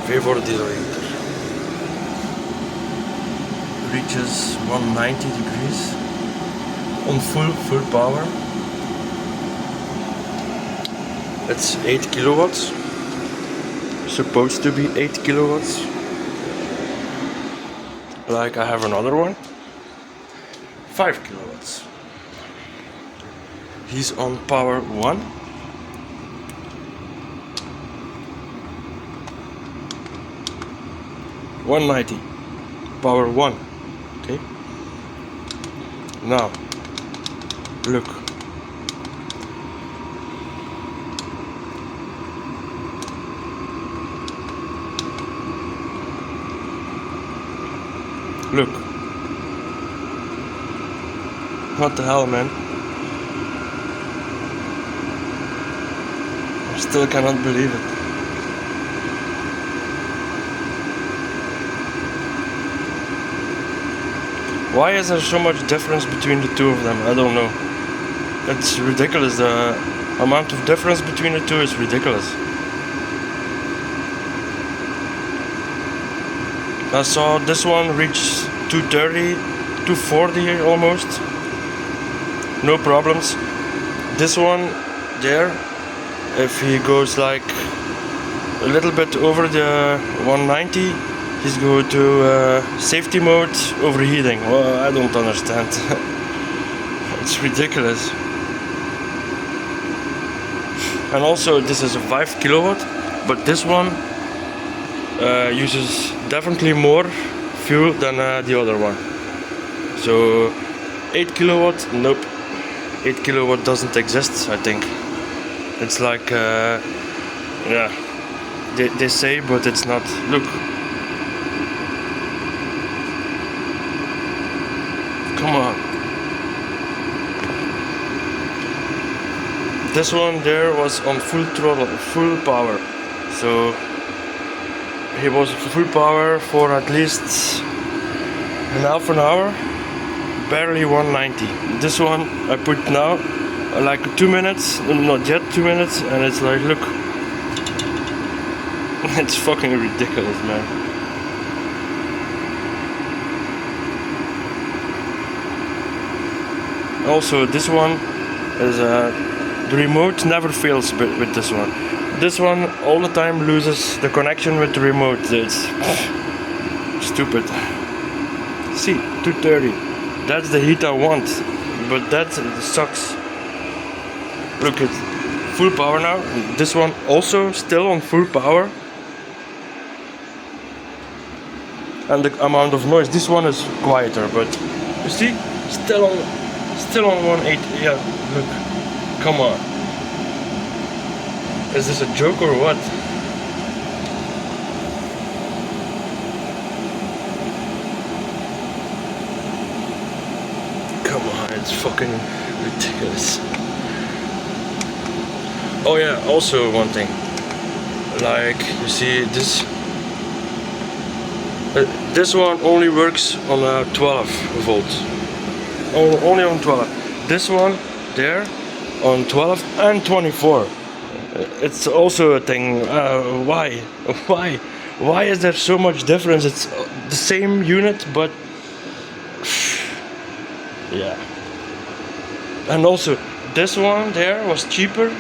vevor dehydrator. Reaches 190 degrees on full power. It's 8 kilowatts. Supposed to be 8 kilowatts. Like I have another one, 5 kilowatts. He's on power 1. $190, power 1. Okay. Now, look. Look. What the hell, man? I still cannot believe it. Why is there so much difference between the two of them? I don't know. It's ridiculous. The amount of difference between the two is ridiculous. I saw this one reach 230, 240 almost. No problems. This one there, if he goes like a little bit over the 190, he's going to safety mode, overheating. Well, I don't understand. It's ridiculous. And also this is a 5 kilowatt, but this one uses definitely more fuel than the other one. So 8 kilowatt, nope. 8 kilowatt doesn't exist, I think. It's like, yeah, they say, but it's not. Look. Come on. This one there was on full throttle, full power. So he was full power for at least an half an hour, barely 190. This one I put now like 2 minutes, not yet 2 minutes, and it's like, look, it's fucking ridiculous, man. Also, this one is the remote never fails with this one. This one all the time loses the connection with the remote. It's stupid. See, 230. That's the heat I want, but that sucks. Look, it's full power now. This one also still on full power. And the amount of noise. This one is quieter, but you see, still on 180. Yeah, look. Come on. Is this a joke or what? Come on, it's fucking ridiculous. Oh yeah, also one thing. Like, you see this. This one only works on 12 volts. Only on 12. This one there on 12 and 24. It's also a thing. Why is there so much difference? It's the same unit, but yeah. And also this one there was cheaper,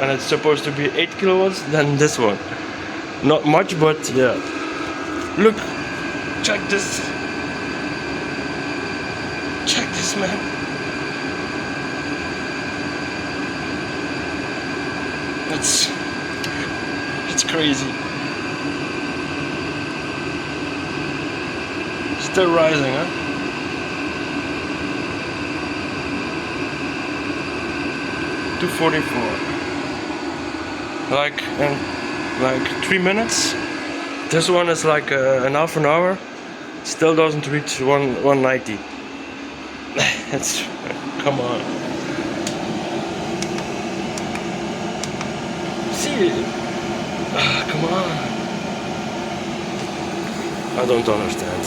and it's supposed to be 8 kilowatts than this one. Not much, but yeah. Look, check this. Check this, man. It's crazy. Still rising, huh? $244. Like in like 3 minutes. This one is like an half an hour. Still doesn't reach 190. It's come on. See, come on. I don't understand.